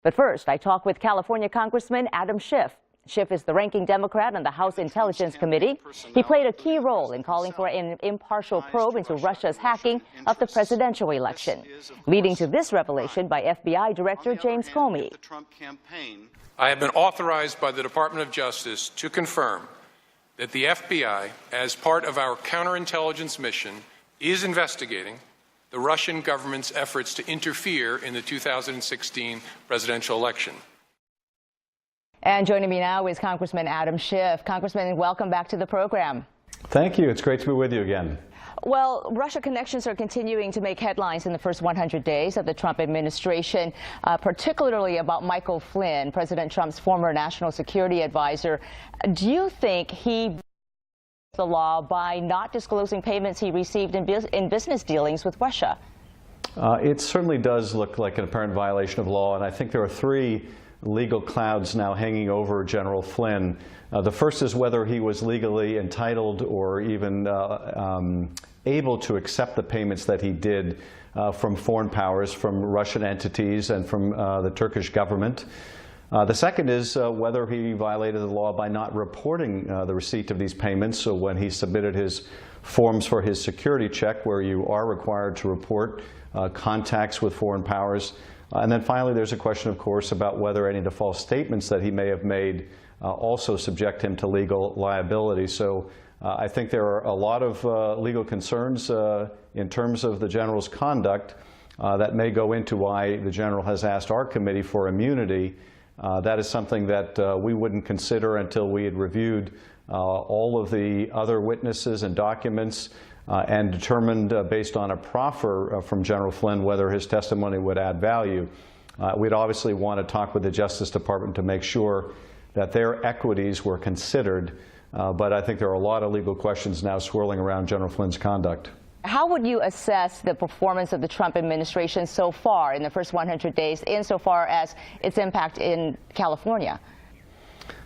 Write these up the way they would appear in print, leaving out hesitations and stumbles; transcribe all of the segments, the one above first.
But first, I talk with California Congressman Adam Schiff. Schiff is the ranking Democrat on the House Intelligence Committee. He played a key role in calling for an impartial probe into Russia's hacking of the presidential election, leading to this revelation by FBI Director James Comey. I have been authorized by the Department of Justice to confirm that the FBI, as part of our counterintelligence mission, is investigating the Russian government's efforts to interfere in the 2016 presidential election. And joining me now is Congressman Adam Schiff. Congressman, welcome back to the program. Thank you. It's great to be with you again. Well, Russia connections are continuing to make headlines in the first 100 days of the Trump administration, particularly about Michael Flynn, President Trump's former national security advisor. Do you think he broke the law by not disclosing payments he received in business dealings with Russia? It certainly does look like an apparent violation of law, and I think there are three legal clouds now hanging over General Flynn. The first is whether he was legally entitled or even able to accept the payments that he did from foreign powers, from Russian entities and from the Turkish government. The second is whether he violated the law by not reporting the receipt of these payments. So when he submitted his forms for his security check, where you are required to report contacts with foreign powers. And then finally, there's a question, of course, about whether any of the false statements that he may have made also subject him to legal liability. So I think there are a lot of legal concerns in terms of the general's conduct that may go into why the general has asked our committee for immunity. That is something that we wouldn't consider until we had reviewed all of the other witnesses and documents and determined, based on a proffer from General Flynn, whether his testimony would add value. We'd obviously want to talk with the Justice Department to make sure that their equities were considered, but I think there are a lot of legal questions now swirling around General Flynn's conduct. How would you assess the performance of the Trump administration so far in the first 100 days, insofar as its impact in California?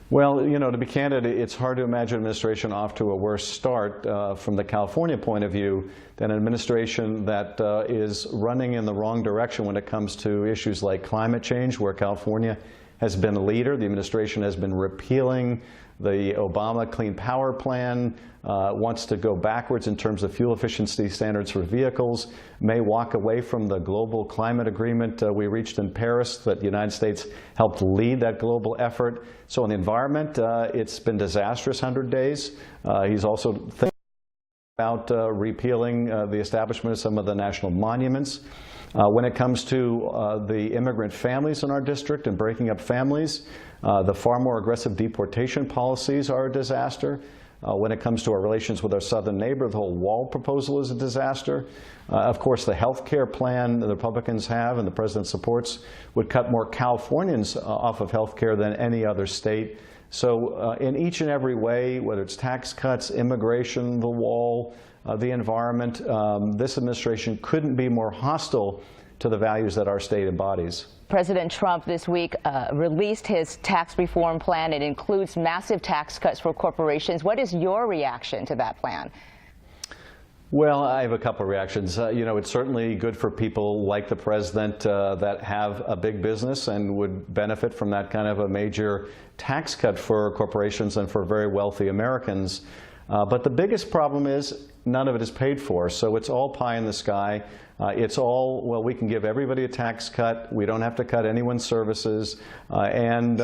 Well, you know, to be candid, it's hard to imagine an administration off to a worse start from the California point of view than an administration that is running in the wrong direction when it comes to issues like climate change, where California has been a leader. The administration has been repealing the Obama Clean Power Plan, wants to go backwards in terms of fuel efficiency standards for vehicles, may walk away from the global climate agreement we reached in Paris, that the United States helped lead that global effort. So on the environment, it's been disastrous 100 days. He's also thinking about repealing the establishment of some of the national monuments. When it comes to the immigrant families in our district and breaking up families, the far more aggressive deportation policies are a disaster. When it comes to our relations with our southern neighbor, the whole wall proposal is a disaster. Of course, the health care plan the Republicans have and the president supports would cut more Californians off of health care than any other state. So in each and every way, whether it's tax cuts, immigration, the wall, the environment, this administration couldn't be more hostile to the values that our state embodies. President Trump this week released his tax reform plan. It includes massive tax cuts for corporations. What is your reaction to that plan? Well, I have a couple of reactions. You know, it's certainly good for people like the president that have a big business and would benefit from that kind of a major tax cut for corporations and for very wealthy Americans. But the biggest problem is none of it is paid for. So it's all pie in the sky. It's all, well, we can give everybody a tax cut. We don't have to cut anyone's services, and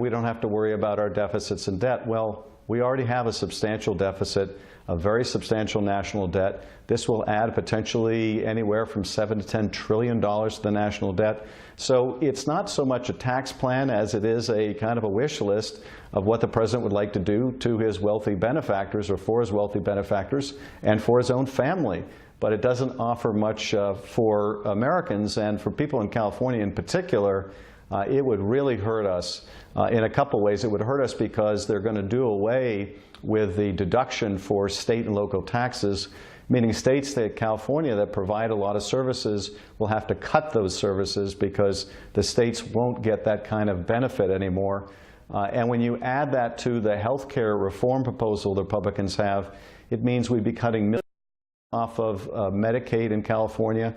we don't have to worry about our deficits and debt. Well, we already have a substantial deficit, a very substantial national debt. This will add potentially anywhere from $7 to $10 trillion to the national debt. So it's not so much a tax plan as it is a kind of a wish list of what the president would like to do to his wealthy benefactors, or for his wealthy benefactors, and for his own family. But it doesn't offer much for Americans, and for people in California in particular. It would really hurt us in a couple ways. It would hurt us because they're going to do away with the deduction for state and local taxes, meaning states like California that provide a lot of services will have to cut those services because the states won't get that kind of benefit anymore. And when you add that to the health care reform proposal the Republicans have, it means we'd be cutting millions off of Medicaid in California.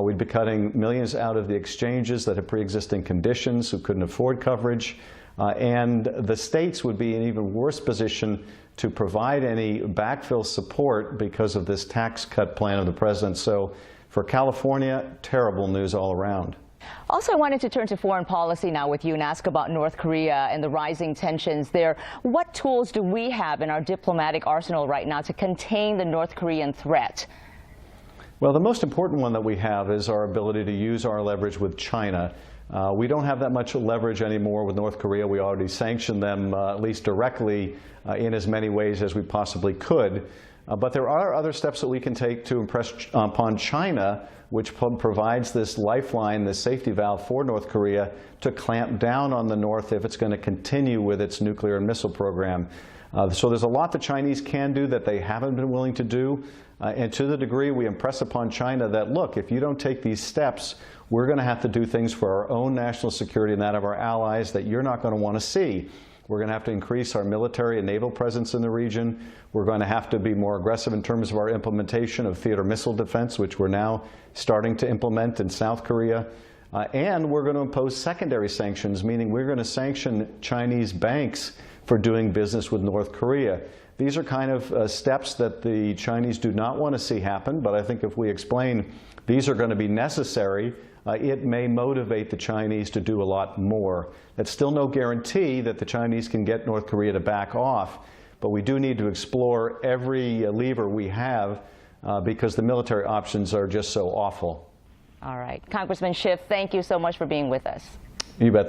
We'd be cutting millions out of the exchanges that have pre-existing conditions who couldn't afford coverage. And the states would be in an even worse position to provide any backfill support because of this tax cut plan of the president. So for California, terrible news all around. Also, I wanted to turn to foreign policy now with you and ask about North Korea and the rising tensions there. What tools do we have in our diplomatic arsenal right now to contain the North Korean threat? Well, the most important one that we have is our ability to use our leverage with China. We don't have that much leverage anymore with North Korea. We already sanctioned them, at least directly, in as many ways as we possibly could. But there are other steps that we can take to impress upon China, which provides this lifeline, this safety valve for North Korea to clamp down on the North if it's going to continue with its nuclear and missile program. So there's a lot the Chinese can do that they haven't been willing to do. And to the degree we impress upon China that, look, if you don't take these steps, we're going to have to do things for our own national security and that of our allies that you're not going to want to see. We're going to have to increase our military and naval presence in the region. We're going to have to be more aggressive in terms of our implementation of theater missile defense, which we're now starting to implement in South Korea. And we're going to impose secondary sanctions, meaning we're going to sanction Chinese banks for doing business with North Korea. These are kind of steps that the Chinese do not want to see happen, but I think if we explain these are going to be necessary, it may motivate the Chinese to do a lot more. That's still no guarantee that the Chinese can get North Korea to back off, but we do need to explore every lever we have because the military options are just so awful. All right. Congressman Schiff, thank you so much for being with us. You bet.